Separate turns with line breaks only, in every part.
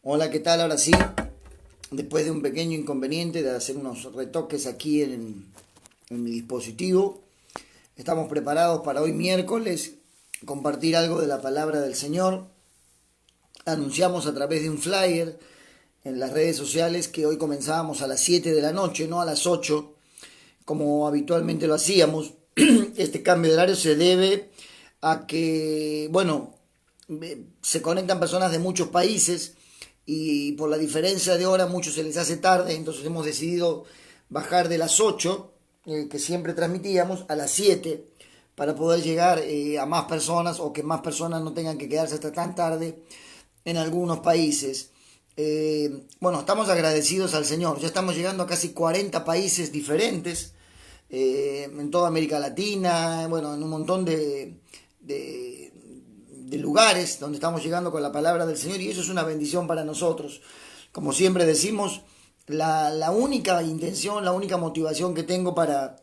Hola, ¿qué tal? Ahora sí, después de un pequeño inconveniente de hacer unos retoques aquí en mi dispositivo, estamos preparados para hoy miércoles compartir algo de la palabra del Señor. Anunciamos a través de un flyer en las redes sociales que hoy comenzábamos a las 7 de la noche, no a las 8, como habitualmente lo hacíamos. Este cambio de horario se debe a que, bueno, se conectan personas de muchos países y por la diferencia de hora a muchos se les hace tarde, entonces hemos decidido bajar de las 8 que siempre transmitíamos a las 7 para poder llegar a más personas o que más personas no tengan que quedarse hasta tan tarde en algunos países. Bueno, estamos agradecidos al Señor, ya estamos llegando a casi 40 países diferentes en toda América Latina, bueno, en un montón de lugares donde estamos llegando con la palabra del Señor, y eso es una bendición para nosotros. Como siempre decimos, la única intención, la única motivación que tengo para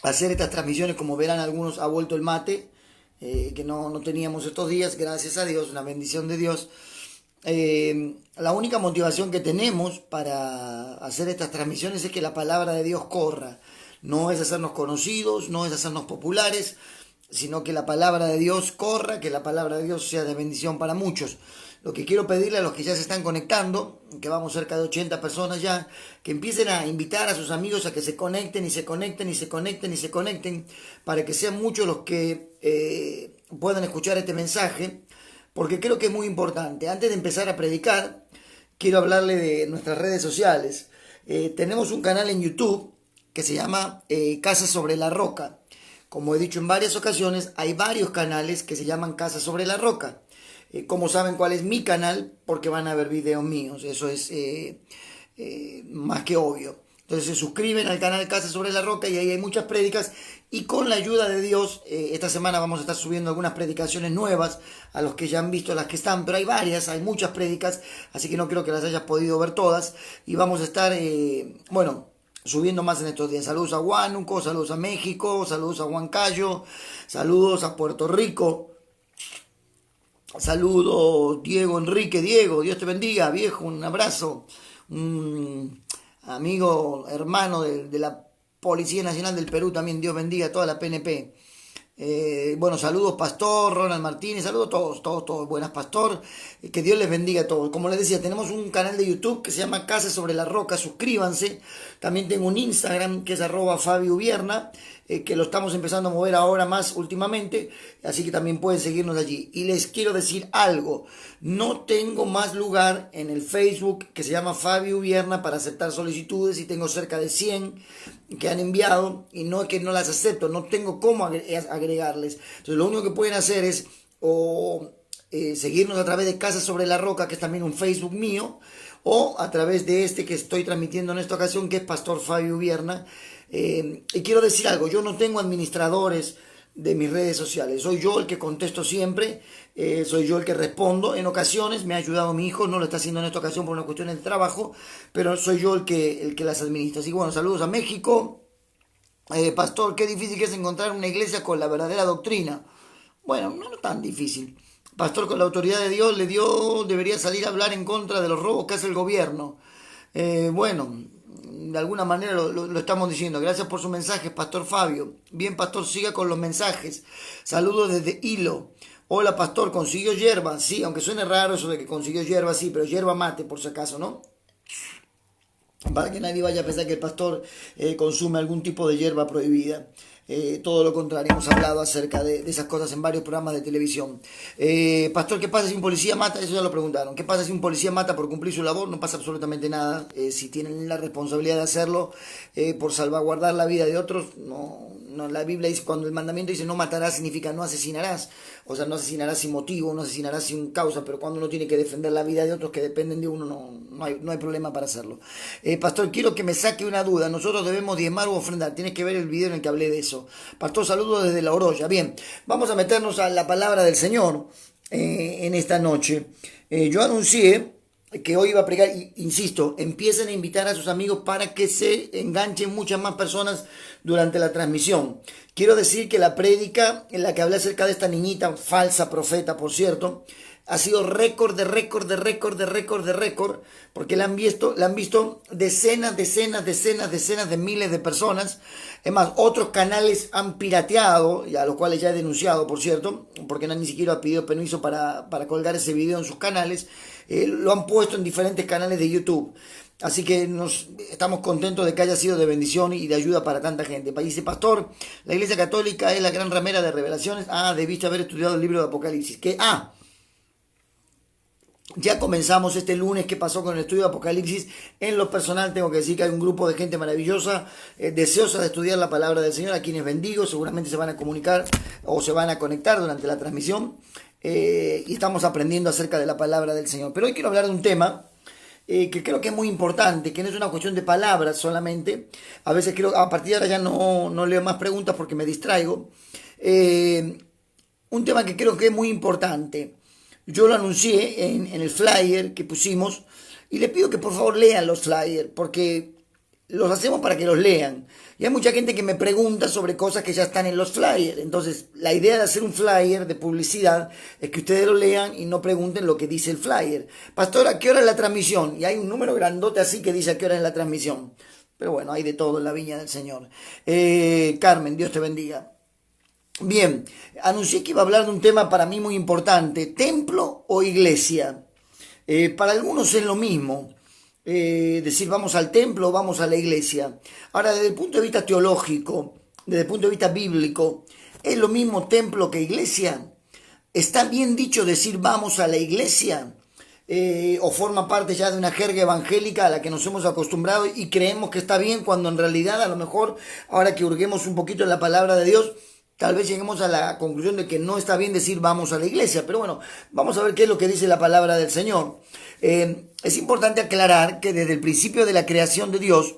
hacer estas transmisiones, como verán algunos, ha vuelto el mate, que no teníamos estos días, gracias a Dios, una bendición de Dios. La única motivación que tenemos para hacer estas transmisiones es que la palabra de Dios corra. No es hacernos conocidos, no es hacernos populares, sino que la palabra de Dios corra, que la palabra de Dios sea de bendición para muchos. Lo que quiero pedirle a los que ya se están conectando, que vamos cerca de 80 personas ya, que empiecen a invitar a sus amigos a que se conecten y se conecten y se conecten y se conecten, para que sean muchos los que puedan escuchar este mensaje, porque creo que es muy importante. Antes de empezar a predicar, quiero hablarle de nuestras redes sociales. Tenemos un canal en YouTube que se llama Casa sobre la Roca. Como he dicho en varias ocasiones, hay varios canales que se llaman Casa sobre la Roca. ¿Cómo saben cuál es mi canal? Porque van a ver videos míos, eso es más que obvio. Entonces se suscriben al canal Casa sobre la Roca y ahí hay muchas prédicas, y con la ayuda de Dios, esta semana vamos a estar subiendo algunas predicaciones nuevas a los que ya han visto las que están, pero hay varias, hay muchas prédicas, así que no creo que las hayas podido ver todas, y vamos a estar, subiendo más en estos días. Saludos a Huánuco, saludos a México, saludos a Huancayo, saludos a Puerto Rico. Saludos, Diego Enrique, Diego, Dios te bendiga, viejo, un abrazo, un amigo, hermano de la Policía Nacional del Perú también, Dios bendiga a toda la PNP. Bueno, saludos Pastor, Ronald Martínez, saludos todos, buenas Pastor, que Dios les bendiga a todos. Como les decía, tenemos un canal de YouTube que se llama Casa sobre la Roca, suscríbanse. También tengo un Instagram que es @FabioVierna, que lo estamos empezando a mover ahora más últimamente, así que también pueden seguirnos allí. Y les quiero decir algo, no tengo más lugar en el Facebook que se llama Fabio Vierna para aceptar solicitudes, y tengo cerca de 100 que han enviado, y no es que no las acepto, no tengo cómo agregarles. Entonces lo único que pueden hacer es seguirnos a través de Casa sobre la Roca, que es también un Facebook mío, o a través de este que estoy transmitiendo en esta ocasión, que es Pastor Fabio Vierna. Y quiero decir algo, yo no tengo administradores de mis redes sociales, soy yo el que contesto siempre, soy yo el que respondo. En ocasiones me ha ayudado mi hijo, no lo está haciendo en esta ocasión por una cuestión de trabajo, pero soy yo el que las administra. Así que bueno, saludos a México. Pastor, qué difícil que es encontrar una iglesia con la verdadera doctrina. Bueno, no tan difícil. Pastor, con la autoridad de Dios debería salir a hablar en contra de los robos que hace el gobierno. Bueno, de alguna manera lo estamos diciendo. Gracias por su mensaje, Pastor Fabio. Bien, Pastor, siga con los mensajes. Saludos desde Hilo. Hola, Pastor, ¿consiguió hierba? Sí, aunque suene raro eso de que consiguió hierba, sí, pero hierba mate, por si acaso, ¿no? Para que nadie vaya a pensar que el pastor consume algún tipo de hierba prohibida. Todo lo contrario, hemos hablado acerca de esas cosas en varios programas de televisión. Pastor, ¿qué pasa si un policía mata? Eso ya lo preguntaron. ¿Qué pasa si un policía mata por cumplir su labor? No pasa absolutamente nada. Si tienen la responsabilidad de hacerlo por salvaguardar la vida de otros, no, la Biblia dice, cuando el mandamiento dice no matarás, significa no asesinarás. O sea, no asesinarás sin motivo, no asesinarás sin causa, pero cuando uno tiene que defender la vida de otros que dependen de uno, no hay problema para hacerlo. Pastor, quiero que me saque una duda. Nosotros debemos diezmar u ofrendar. Tienes que ver el video en el que hablé de eso. Pastor, saludos desde La Oroya. Bien, vamos a meternos a la palabra del Señor en esta noche. Yo anuncié que hoy iba a pregar, insisto, empiecen a invitar a sus amigos para que se enganchen muchas más personas durante la transmisión. Quiero decir que la prédica en la que hablé acerca de esta niñita, falsa profeta, por cierto, ha sido récord de récord, de récord, de récord, de récord, porque la han visto decenas de miles de personas. Es más, otros canales han pirateado, y a los cuales ya he denunciado, por cierto, porque no ni siquiera ha pedido permiso para colgar ese video en sus canales. Lo han puesto en diferentes canales de YouTube. Así que estamos contentos de que haya sido de bendición y de ayuda para tanta gente. Dice, pastor, la Iglesia Católica es la gran ramera de revelaciones. Debiste haber estudiado el libro de Apocalipsis. Ya comenzamos este lunes. ¿Qué pasó con el estudio de Apocalipsis? En lo personal tengo que decir que hay un grupo de gente maravillosa, deseosa de estudiar la palabra del Señor, a quienes bendigo. Seguramente se van a comunicar o se van a conectar durante la transmisión. Y estamos aprendiendo acerca de la palabra del Señor. Pero hoy quiero hablar de un tema que creo que es muy importante, que no es una cuestión de palabras solamente. A veces creo, a partir de ahora ya no leo más preguntas porque me distraigo. Un tema que creo que es muy importante. Yo lo anuncié en el flyer que pusimos y le pido que por favor lean los flyers porque los hacemos para que los lean. Y hay mucha gente que me pregunta sobre cosas que ya están en los flyers. Entonces, la idea de hacer un flyer de publicidad es que ustedes lo lean y no pregunten lo que dice el flyer. Pastor, ¿a qué hora es la transmisión? Y hay un número grandote así que dice a qué hora es la transmisión. Pero bueno, hay de todo en la viña del Señor. Carmen, Dios te bendiga. Bien, anuncié que iba a hablar de un tema para mí muy importante, templo o iglesia. Para algunos es lo mismo, decir vamos al templo o vamos a la iglesia. Ahora, desde el punto de vista teológico, desde el punto de vista bíblico, ¿es lo mismo templo que iglesia? ¿Está bien dicho decir vamos a la iglesia? O forma parte ya de una jerga evangélica a la que nos hemos acostumbrado y creemos que está bien cuando en realidad a lo mejor, ahora que hurguemos un poquito en la palabra de Dios, tal vez lleguemos a la conclusión de que no está bien decir vamos a la iglesia. Pero bueno, vamos a ver qué es lo que dice la palabra del Señor. Es importante aclarar que desde el principio de la creación de Dios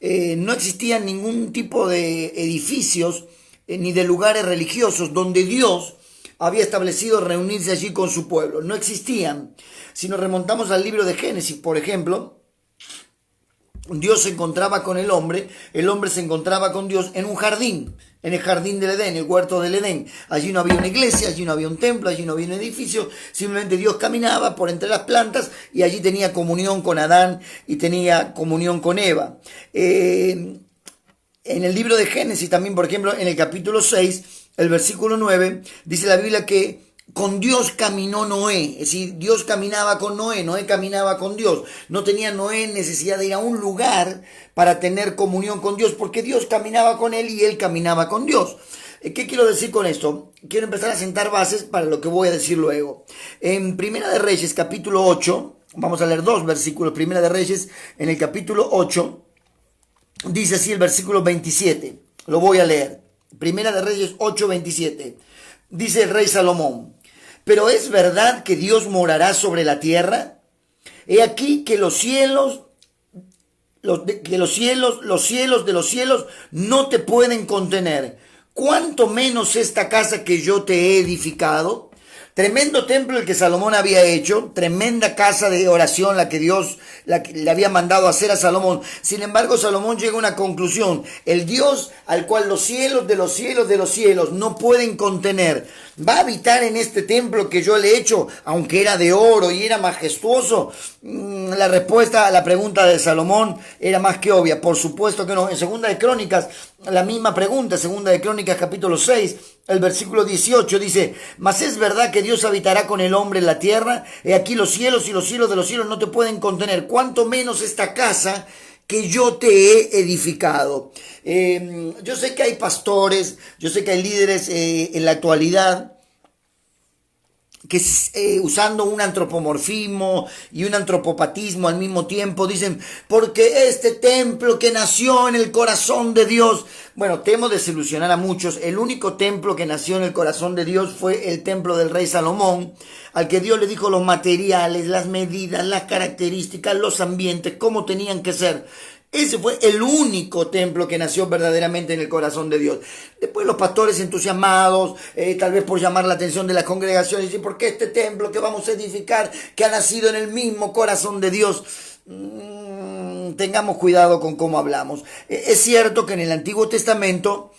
no existían ningún tipo de edificios ni de lugares religiosos donde Dios había establecido reunirse allí con su pueblo. No existían. Si nos remontamos al libro de Génesis, por ejemplo, Dios se encontraba con el hombre se encontraba con Dios en un jardín, en el jardín del Edén, el huerto del Edén. Allí no había una iglesia, allí no había un templo, allí no había un edificio, simplemente Dios caminaba por entre las plantas y allí tenía comunión con Adán y tenía comunión con Eva. En el libro de Génesis también, por ejemplo, en el capítulo 6, el versículo 9, dice la Biblia que con Dios caminó Noé, es decir, Dios caminaba con Noé, Noé caminaba con Dios. No tenía Noé necesidad de ir a un lugar para tener comunión con Dios, porque Dios caminaba con él y él caminaba con Dios. ¿Qué quiero decir con esto? Quiero empezar a sentar bases para lo que voy a decir luego. En Primera de Reyes, capítulo 8, vamos a leer dos versículos. Primera de Reyes, en el capítulo 8, dice así el versículo 27. Lo voy a leer. Primera de Reyes 8, 27. Dice el rey Salomón: pero es verdad que Dios morará sobre la tierra. He aquí que los cielos de los cielos no te pueden contener. ¿Cuánto menos esta casa que yo te he edificado? Tremendo templo el que Salomón había hecho, tremenda casa de oración la que Dios le había mandado hacer a Salomón. Sin embargo, Salomón llega a una conclusión: el Dios al cual los cielos de los cielos no pueden contener, ¿va a habitar en este templo que yo le he hecho, aunque era de oro y era majestuoso? La respuesta a la pregunta de Salomón era más que obvia. Por supuesto que no. En Segunda de Crónicas, la misma pregunta, Segunda de Crónicas capítulo 6, el versículo 18 dice: mas es verdad que Dios habitará con el hombre en la tierra. He aquí los cielos y los cielos de los cielos no te pueden contener, cuanto menos esta casa que yo te he edificado. Yo sé que hay pastores, yo sé que hay líderes en la actualidad que usando un antropomorfismo y un antropopatismo al mismo tiempo dicen: porque este templo que nació en el corazón de Dios. Bueno, temo desilusionar a muchos. El único templo que nació en el corazón de Dios fue el templo del rey Salomón, al que Dios le dijo los materiales, las medidas, las características, los ambientes, cómo tenían que ser. Ese fue el único templo que nació verdaderamente en el corazón de Dios. Después los pastores entusiasmados, tal vez por llamar la atención de las congregaciones, dicen: ¿por qué este templo que vamos a edificar, que ha nacido en el mismo corazón de Dios? tengamos cuidado con cómo hablamos. Es cierto que en el Antiguo Testamento,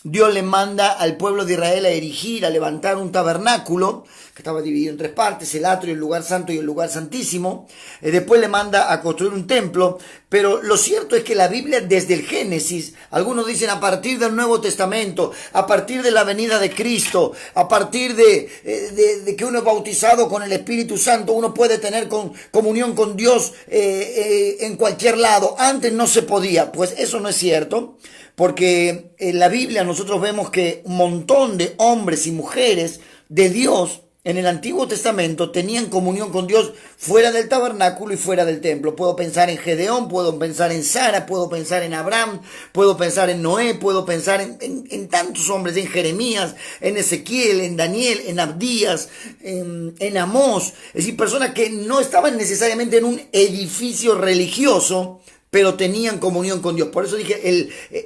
Dios le manda al pueblo de Israel a erigir, a levantar un tabernáculo, que estaba dividido en tres partes, el atrio, el lugar santo y el lugar santísimo. Después le manda a construir un templo, pero lo cierto es que la Biblia desde el Génesis, algunos dicen a partir del Nuevo Testamento, a partir de la venida de Cristo, a partir de que uno es bautizado con el Espíritu Santo, uno puede tener comunión con Dios en cualquier lado. Antes no se podía, pues eso no es cierto. Porque en la Biblia nosotros vemos que un montón de hombres y mujeres de Dios en el Antiguo Testamento tenían comunión con Dios fuera del tabernáculo y fuera del templo. Puedo pensar en Gedeón, puedo pensar en Sara, puedo pensar en Abraham, puedo pensar en Noé, puedo pensar en tantos hombres, en Jeremías, en Ezequiel, en Daniel, en Abdías, en Amós. Es decir, personas que no estaban necesariamente en un edificio religioso, pero tenían comunión con Dios. Por eso dije,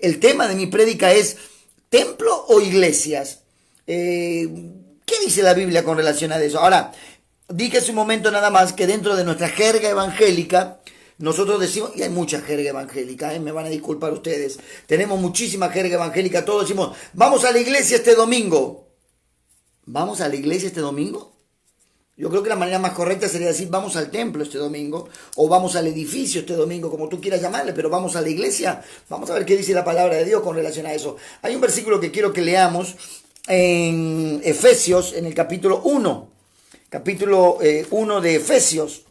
el tema de mi prédica es templo o iglesias. ¿Qué dice la Biblia con relación a eso? Ahora, dije hace un momento nada más que dentro de nuestra jerga evangélica, nosotros decimos, y hay mucha jerga evangélica, me van a disculpar ustedes, tenemos muchísima jerga evangélica, todos decimos, vamos a la iglesia este domingo. ¿Vamos a la iglesia este domingo? Yo creo que la manera más correcta sería decir vamos al templo este domingo o vamos al edificio este domingo, como tú quieras llamarle, pero vamos a la iglesia. Vamos a ver qué dice la palabra de Dios con relación a eso. Hay un versículo que quiero que leamos en Efesios, en el capítulo 1. Capítulo 1 de Efesios.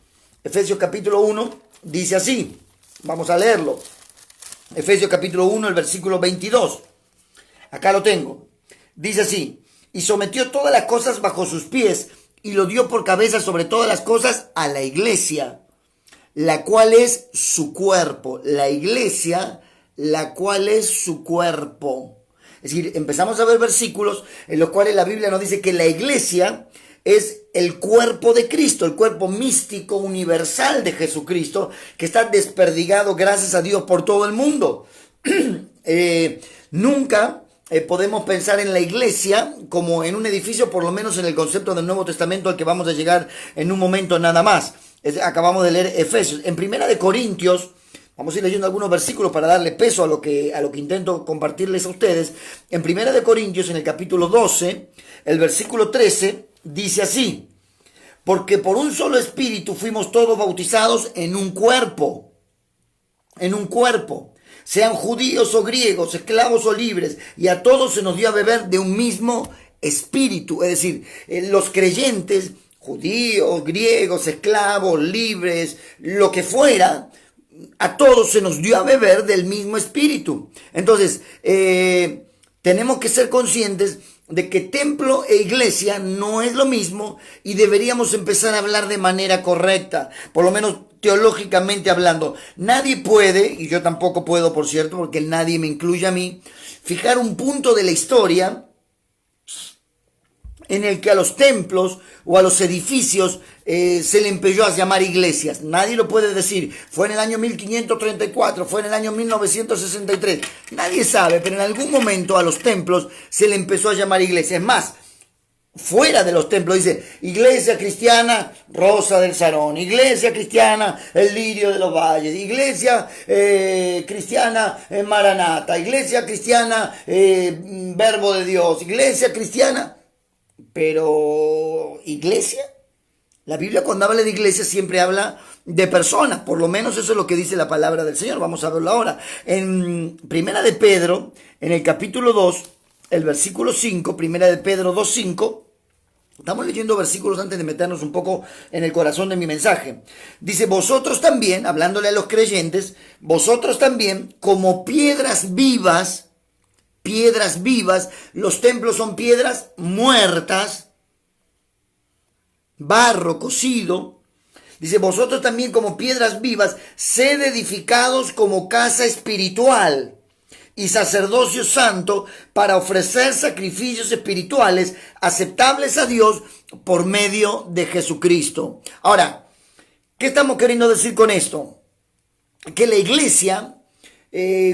Efesios capítulo 1 dice así. Vamos a leerlo. Efesios capítulo 1, el versículo 22. Acá lo tengo. Dice así. Y sometió todas las cosas bajo sus pies, y lo dio por cabeza sobre todas las cosas a la iglesia, la cual es su cuerpo. La iglesia, la cual es su cuerpo. Es decir, empezamos a ver versículos en los cuales la Biblia nos dice que la iglesia es el cuerpo de Cristo, el cuerpo místico universal de Jesucristo, que está desperdigado, gracias a Dios, por todo el mundo. Nunca podemos pensar en la iglesia como en un edificio, por lo menos en el concepto del Nuevo Testamento al que vamos a llegar en un momento nada más. Acabamos de leer Efesios. En Primera de Corintios, vamos a ir leyendo algunos versículos para darle peso a lo que intento compartirles a ustedes. En Primera de Corintios, en el capítulo 12, el versículo 13, dice así: porque por un solo espíritu fuimos todos bautizados en un cuerpo. Sean judíos o griegos, esclavos o libres, y a todos se nos dio a beber de un mismo espíritu. Es decir, los creyentes, judíos, griegos, esclavos, libres, lo que fuera, a todos se nos dio a beber del mismo espíritu. Entonces, tenemos que ser conscientes de que templo e iglesia no es lo mismo y deberíamos empezar a hablar de manera correcta, por lo menos teológicamente hablando. Nadie puede, y yo tampoco puedo, por cierto, porque nadie me incluye a mí, fijar un punto de la historia en el que a los templos o a los edificios se le empezó a llamar iglesias. Nadie lo puede decir. Fue en el año 1534, fue en el año 1963. Nadie sabe, pero en algún momento a los templos se le empezó a llamar iglesia. Es más, fuera de los templos dice Iglesia Cristiana Rosa del Sarón, Iglesia Cristiana El Lirio de los Valles, Iglesia Cristiana Maranata, Iglesia Cristiana Verbo de Dios, Iglesia Cristiana. Pero ¿iglesia? La Biblia cuando habla de iglesia siempre habla de personas, por lo menos eso es lo que dice la palabra del Señor. Vamos a verlo ahora. En Primera de Pedro, en el capítulo 2, el versículo 5, Primera de Pedro 2:5, estamos leyendo versículos antes de meternos un poco en el corazón de mi mensaje. Dice, vosotros también, hablándole a los creyentes, vosotros también, como piedras vivas, los templos son piedras muertas, barro cocido. Dice, vosotros también como piedras vivas, sed edificados como casa espiritual y sacerdocio santo para ofrecer sacrificios espirituales aceptables a Dios por medio de Jesucristo. Ahora, ¿qué estamos queriendo decir con esto? Que la iglesia,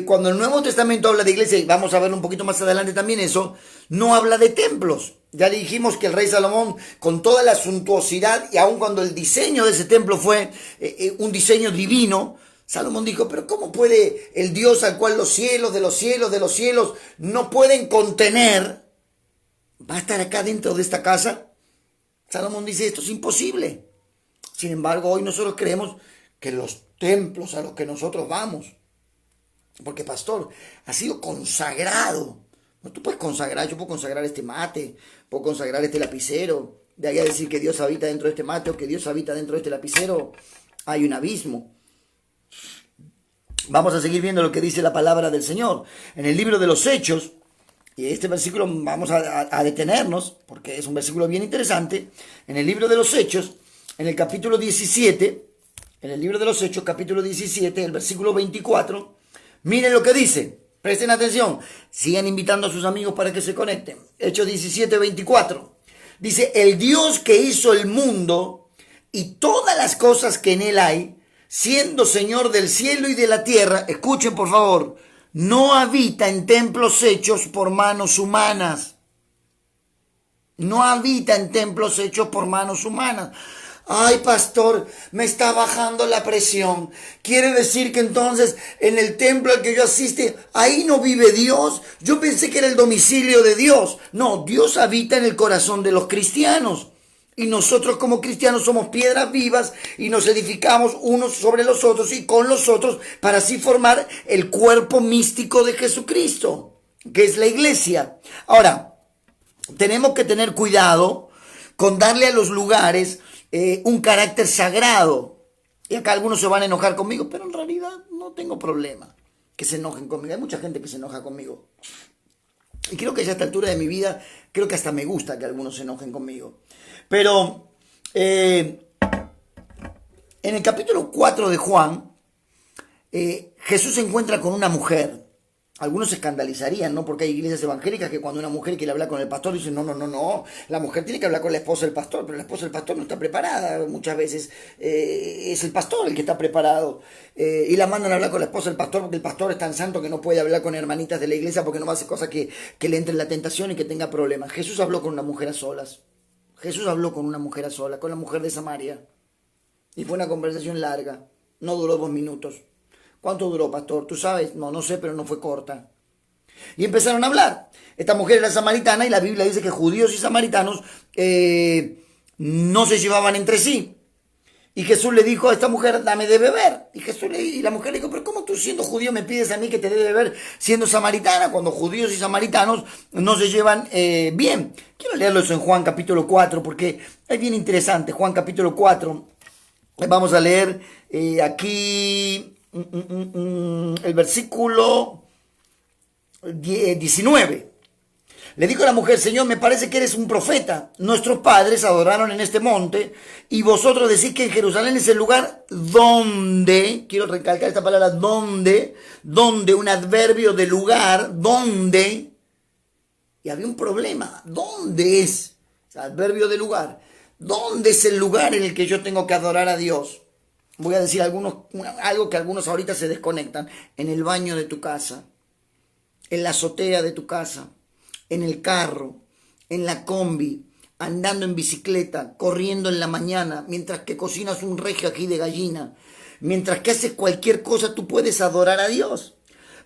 cuando el Nuevo Testamento habla de iglesia, y vamos a ver un poquito más adelante también eso, no habla de templos. Ya le dijimos que el rey Salomón, con toda la suntuosidad y aun cuando el diseño de ese templo fue un diseño divino, Salomón dijo, pero ¿cómo puede el Dios al cual los cielos de los cielos de los cielos no pueden contener, va a estar acá dentro de esta casa? Salomón dice, esto es imposible. Sin embargo, hoy nosotros creemos que los templos a los que nosotros vamos, porque pastor, ha sido consagrado. No, tú puedes consagrar, yo puedo consagrar este mate, puedo consagrar este lapicero, de ahí a decir que Dios habita dentro de este mate o que Dios habita dentro de este lapicero, hay un abismo. Vamos a seguir viendo lo que dice la palabra del Señor. En el libro de los Hechos, y este versículo vamos a detenernos, porque es un versículo bien interesante. En el libro de los Hechos, en el capítulo 17, en el libro de los Hechos, capítulo 17, el versículo 24, miren lo que dice. Presten atención, sigan invitando a sus amigos para que se conecten. Hechos 17, 24. Dice, el Dios que hizo el mundo y todas las cosas que en él hay, siendo Señor del cielo y de la tierra, escuchen por favor, no habita en templos hechos por manos humanas. No habita en templos hechos por manos humanas. Ay, pastor, me está bajando la presión. ¿Quiere decir que entonces en el templo al que yo asiste, ahí no vive Dios? Yo pensé que era el domicilio de Dios. No, Dios habita en el corazón de los cristianos. Y nosotros como cristianos somos piedras vivas y nos edificamos unos sobre los otros y con los otros para así formar el cuerpo místico de Jesucristo, que es la iglesia. Ahora, tenemos que tener cuidado con darle a los lugares un carácter sagrado. Y acá algunos se van a enojar conmigo, pero en realidad no tengo problema que se enojen conmigo. Hay mucha gente que se enoja conmigo. Y creo que ya a esta altura de mi vida, creo que hasta me gusta que algunos se enojen conmigo. Pero en el capítulo 4 de Juan, Jesús se encuentra con una mujer. Algunos se escandalizarían, ¿no? Porque hay iglesias evangélicas que cuando una mujer quiere hablar con el pastor dicen, no, la mujer tiene que hablar con la esposa del pastor, pero la esposa del pastor no está preparada. Muchas veces es el pastor el que está preparado. Y la mandan a hablar con la esposa del pastor porque el pastor es tan santo que no puede hablar con hermanitas de la iglesia porque no va a hacer cosas que le entre en la tentación y que tenga problemas. Jesús habló con una mujer a solas. Jesús habló con una mujer a solas, con la mujer de Samaria. Y fue una conversación larga. No duró 2 minutos. ¿Cuánto duró, pastor? ¿Tú sabes? No sé, pero no fue corta. Y empezaron a hablar. Esta mujer era samaritana y la Biblia dice que judíos y samaritanos no se llevaban entre sí. Y Jesús le dijo a esta mujer, dame de beber. Y la mujer le dijo, pero ¿cómo tú siendo judío me pides a mí que te dé de beber siendo samaritana? Cuando judíos y samaritanos no se llevan bien. Quiero leerlo eso en Juan capítulo 4 porque es bien interesante. Juan capítulo 4. Vamos a leer aquí el versículo 19. Le dijo la mujer, Señor, me parece que eres un profeta. Nuestros padres adoraron en este monte y vosotros decís que en Jerusalén es el lugar donde, quiero recalcar esta palabra, donde, un adverbio de lugar, donde, y había un problema, ¿dónde es? O sea, adverbio de lugar, ¿dónde es el lugar en el que yo tengo que adorar a Dios? Voy a decir algo que algunos ahorita se desconectan, en el baño de tu casa, en la azotea de tu casa, en el carro, en la combi, andando en bicicleta, corriendo en la mañana, mientras que cocinas un regio ají de gallina, mientras que haces cualquier cosa, tú puedes adorar a Dios.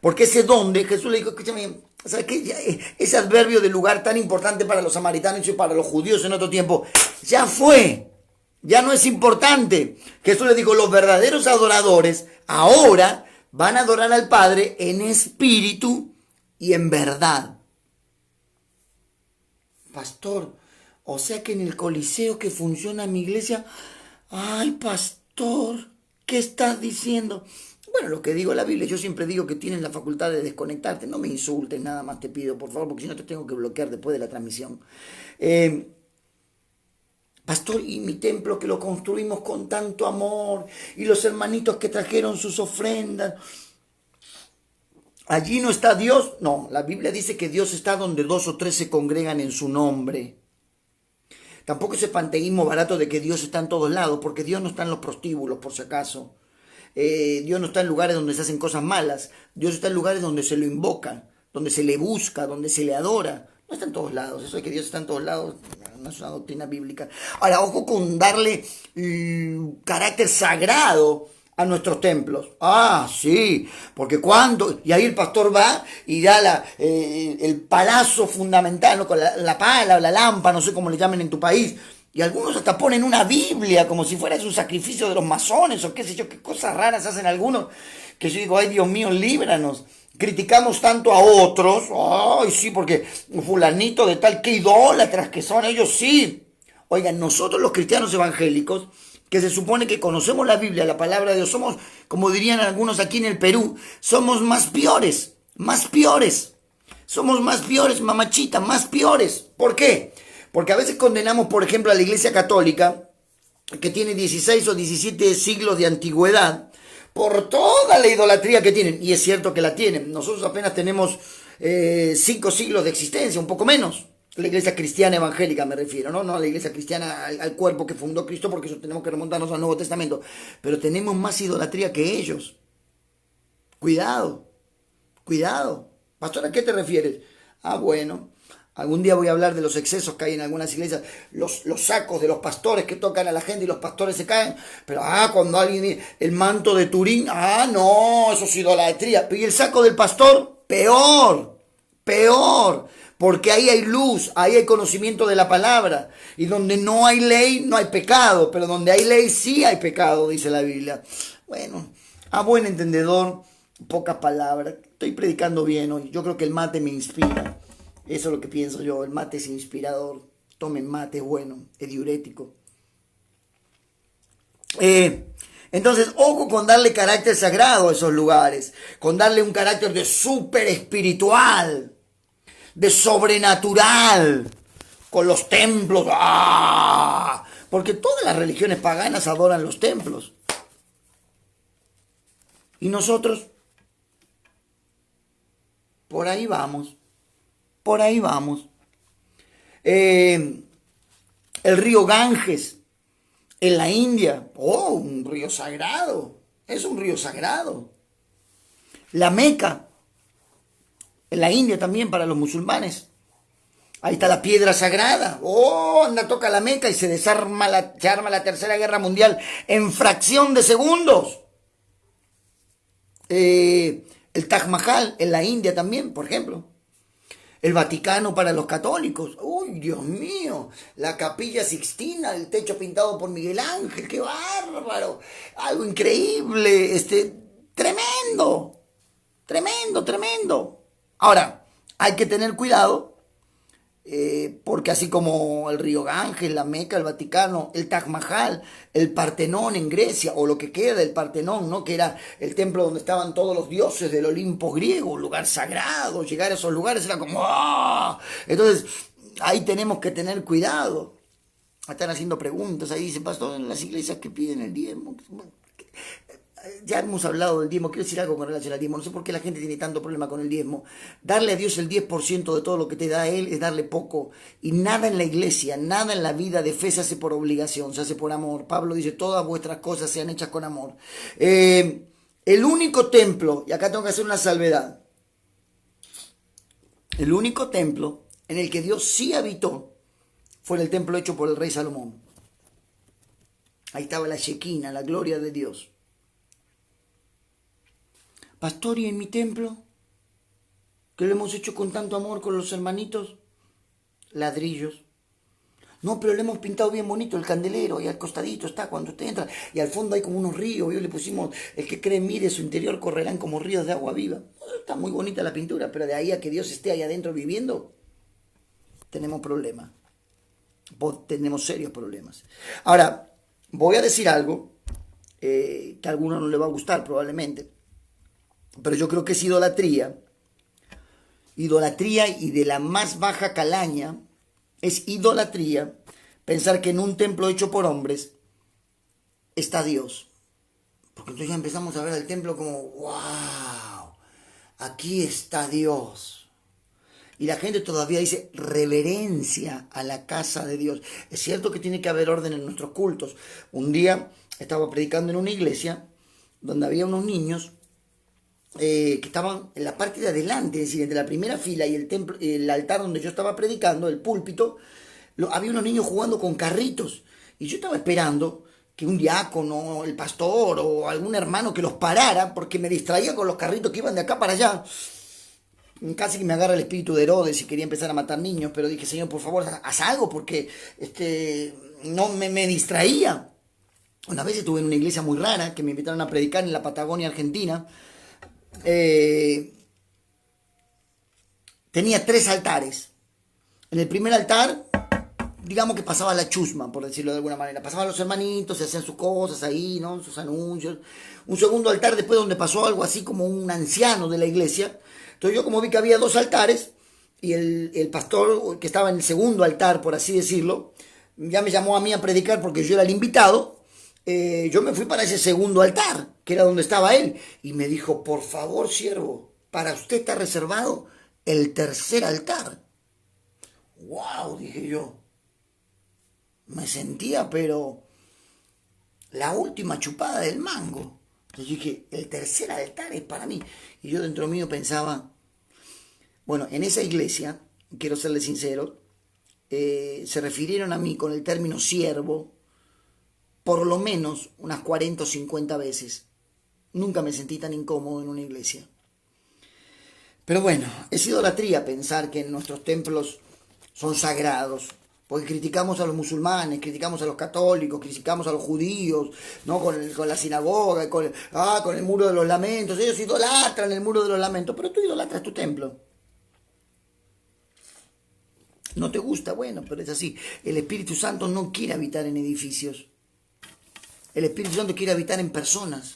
Porque ese donde, Jesús le dijo, escúchame, ¿sabes qué? Ese adverbio de lugar tan importante para los samaritanos y para los judíos en otro tiempo, ya fue, ya no es importante. Jesús le dijo, los verdaderos adoradores ahora van a adorar al Padre en espíritu y en verdad. Pastor, o sea que en el coliseo que funciona mi iglesia, ay pastor, ¿qué estás diciendo? Bueno, lo que digo en la Biblia, yo siempre digo que tienes la facultad de desconectarte, no me insultes, nada más te pido, por favor, porque si no te tengo que bloquear después de la transmisión. Pastor, y mi templo que lo construimos con tanto amor, y los hermanitos que trajeron sus ofrendas, ¿allí no está Dios? No, la Biblia dice que Dios está donde 2 o 3 se congregan en su nombre. Tampoco ese panteísmo barato de que Dios está en todos lados, porque Dios no está en los prostíbulos, por si acaso. Dios no está en lugares donde se hacen cosas malas. Dios está en lugares donde se lo invoca, donde se le busca, donde se le adora. No No está en todos lados. Eso de que Dios está en todos lados no es una doctrina bíblica. Ahora, ojo con darle carácter sagrado a nuestros templos. Ah, sí, porque cuando, y ahí el pastor va y da el palazo fundamental, ¿no? Con la pala o la lámpara, no sé cómo le llamen en tu país, y algunos hasta ponen una Biblia como si fuera un sacrificio de los masones o qué sé yo, qué cosas raras hacen algunos, que yo digo, ay Dios mío, líbranos. Criticamos tanto a otros, ay sí, porque fulanito de tal, que idólatras que son ellos, sí. Oigan, nosotros los cristianos evangélicos, que se supone que conocemos la Biblia, la palabra de Dios, somos, como dirían algunos aquí en el Perú, somos más piores, más piores. Somos más piores, mamachita, más piores. ¿Por qué? Porque a veces condenamos, por ejemplo, a la Iglesia Católica, que tiene 16 o 17 siglos de antigüedad, por toda la idolatría que tienen. Y es cierto que la tienen. Nosotros apenas tenemos 5 siglos de existencia, un poco menos. La iglesia cristiana evangélica me refiero, ¿no? No a la iglesia cristiana, al cuerpo que fundó Cristo, porque eso tenemos que remontarnos al Nuevo Testamento. Pero tenemos más idolatría que ellos. Cuidado, cuidado. Pastor, ¿a qué te refieres? Ah, bueno, algún día voy a hablar de los excesos que hay en algunas iglesias, los sacos de los pastores que tocan a la gente y los pastores se caen. Pero, cuando alguien, el manto de Turín, no, eso es idolatría. Y el saco del pastor, peor, peor. Porque ahí hay luz, ahí hay conocimiento de la palabra. Y donde no hay ley, no hay pecado. Pero donde hay ley, sí hay pecado, dice la Biblia. Bueno, a buen entendedor, pocas palabras. Estoy predicando bien hoy. Yo creo que el mate me inspira. Eso es lo que pienso yo. El mate es inspirador. Tomen mate, es bueno, es diurético. Entonces, ojo con darle carácter sagrado a esos lugares. Con darle un carácter de súper espiritual, de sobrenatural, con los templos. Porque todas las religiones paganas adoran los templos. Y nosotros, por ahí vamos, por ahí vamos. El río Ganges, en la India, un río sagrado, es un río sagrado. La Meca, en la India también para los musulmanes. Ahí está la piedra sagrada. Anda, toca la Meca y se arma la Tercera Guerra Mundial en fracción de segundos. El Taj Mahal en la India también, por ejemplo. El Vaticano para los católicos. ¡Uy, Dios mío! La Capilla Sixtina, el techo pintado por Miguel Ángel. ¡Qué bárbaro! Algo increíble. Tremendo. Tremendo, tremendo. Ahora, hay que tener cuidado. Porque así como el río Ganges, la Meca, el Vaticano, el Taj Mahal, el Partenón en Grecia, o lo que queda del Partenón, ¿no? Que era el templo donde estaban todos los dioses del Olimpo griego, un lugar sagrado. Llegar a esos lugares era como ¡ah! Entonces, ahí tenemos que tener cuidado. Están haciendo preguntas, ahí dice, pastor, en las iglesias que piden el diezmo. Ya hemos hablado del diezmo, quiero decir algo con relación al diezmo, no sé por qué la gente tiene tanto problema con el diezmo. Darle a Dios el 10% de todo lo que te da a Él es darle poco. Y nada en la iglesia, nada en la vida de fe se hace por obligación, se hace por amor. Pablo dice, todas vuestras cosas sean hechas con amor. El único templo, y acá tengo que hacer una salvedad, el único templo en el que Dios sí habitó fue en el templo hecho por el rey Salomón. Ahí estaba la Shekinah, la gloria de Dios. Pastor, ¿y en mi templo? ¿Que lo hemos hecho con tanto amor con los hermanitos? Ladrillos. No, pero le hemos pintado bien bonito el candelero y al costadito está cuando usted entra. Y al fondo hay como unos ríos. Y le pusimos, el que cree mire su interior correrán como ríos de agua viva. Está muy bonita la pintura, pero de ahí a que Dios esté ahí adentro viviendo, tenemos problemas. Tenemos serios problemas. Ahora, voy a decir algo que a alguno no le va a gustar probablemente. Pero yo creo que es idolatría y de la más baja calaña, es idolatría pensar que en un templo hecho por hombres está Dios. Porque entonces ya empezamos a ver el templo como, wow, aquí está Dios. Y la gente todavía dice reverencia a la casa de Dios. Es cierto que tiene que haber orden en nuestros cultos. Un día estaba predicando en una iglesia donde había unos niños que estaban en la parte de adelante, es decir, entre la primera fila y el templo, el altar donde yo estaba predicando, el púlpito, había unos niños jugando con carritos. Y yo estaba esperando que un diácono, el pastor o algún hermano que los parara, porque me distraía con los carritos que iban de acá para allá. Casi que me agarra el espíritu de Herodes y quería empezar a matar niños, pero dije, Señor, por favor, haz algo, porque no me distraía. Una vez estuve en una iglesia muy rara, que me invitaron a predicar en la Patagonia, Argentina. Tenía 3 altares. En el primer altar, digamos que pasaba la chusma, por decirlo de alguna manera. Pasaban los hermanitos, se hacían sus cosas ahí, ¿no? Sus anuncios. Un segundo altar después donde pasó algo así como un anciano de la iglesia. Entonces yo como vi que había 2 altares y el pastor que estaba en el segundo altar, por así decirlo, ya me llamó a mí a predicar porque yo era el invitado. Yo me fui para ese segundo altar, que era donde estaba él. Y me dijo, por favor, siervo, para usted está reservado el tercer altar. ¡Wow! Dije yo. Me sentía, pero la última chupada del mango. Entonces dije, el tercer altar es para mí. Y yo dentro mío pensaba, bueno, en esa iglesia, quiero serle sincero, se refirieron a mí con el término siervo por lo menos unas 40 o 50 veces. Nunca me sentí tan incómodo en una iglesia. Pero bueno, es idolatría pensar que nuestros templos son sagrados. Porque criticamos a los musulmanes, criticamos a los católicos, criticamos a los judíos, ¿no? Con la sinagoga, con el muro de los lamentos. Ellos idolatran el muro de los lamentos, pero tú idolatras tu templo. ¿No te gusta? Bueno, pero es así. El Espíritu Santo no quiere habitar en edificios. El Espíritu Santo quiere habitar en personas.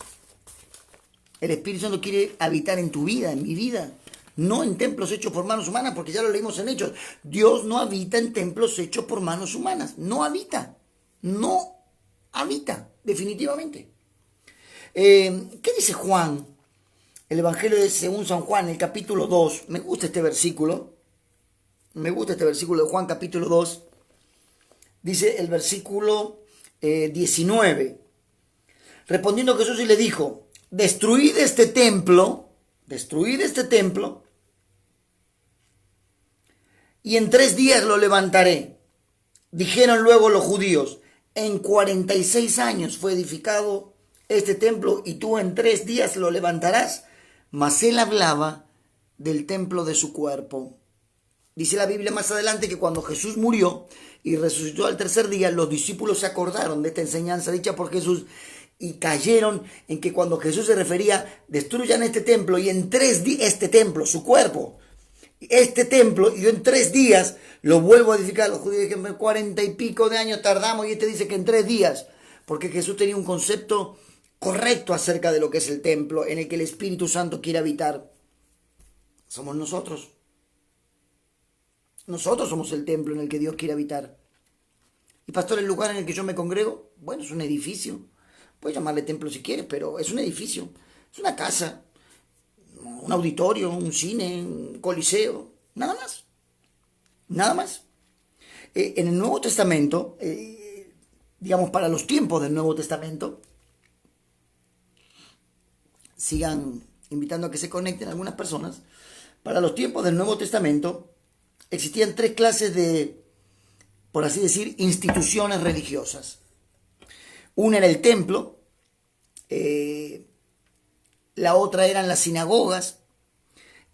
El Espíritu Santo quiere habitar en tu vida, en mi vida. No en templos hechos por manos humanas, porque ya lo leímos en Hechos. Dios no habita en templos hechos por manos humanas. No habita. No habita, definitivamente. ¿Qué dice Juan? El Evangelio de según San Juan, el capítulo 2. Me gusta este versículo. Me gusta este versículo de Juan, capítulo 2. Dice el versículo 19. Respondiendo Jesús y le dijo, destruid este templo, y en 3 días lo levantaré. Dijeron luego los judíos, en 46 años fue edificado este templo y tú en 3 días lo levantarás. Mas él hablaba del templo de su cuerpo. Dice la Biblia más adelante que cuando Jesús murió y resucitó al tercer día, los discípulos se acordaron de esta enseñanza dicha por Jesús y cayeron en que cuando Jesús se refería, destruyan este templo y en 3 días, este templo, su cuerpo, este templo, y yo en 3 días lo vuelvo a edificar. Los judíos dijeron, 40 y pico de años tardamos, y dice que en 3 días, porque Jesús tenía un concepto correcto acerca de lo que es el templo en el que el Espíritu Santo quiere habitar. Somos nosotros. Nosotros somos el templo en el que Dios quiere habitar. Y pastor, el lugar en el que yo me congrego, bueno, es un edificio. Puedes llamarle templo si quieres, pero es un edificio. Es una casa, un auditorio, un cine, un coliseo, nada más. Nada más. En el Nuevo Testamento, digamos para los tiempos del Nuevo Testamento, sigan invitando a que se conecten algunas personas, para los tiempos del Nuevo Testamento existían 3 clases de, por así decir, instituciones religiosas. Una era el templo, la otra eran las sinagogas,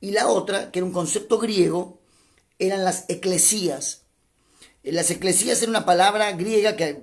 y la otra, que era un concepto griego, eran las eclesías. Las eclesías era una palabra griega que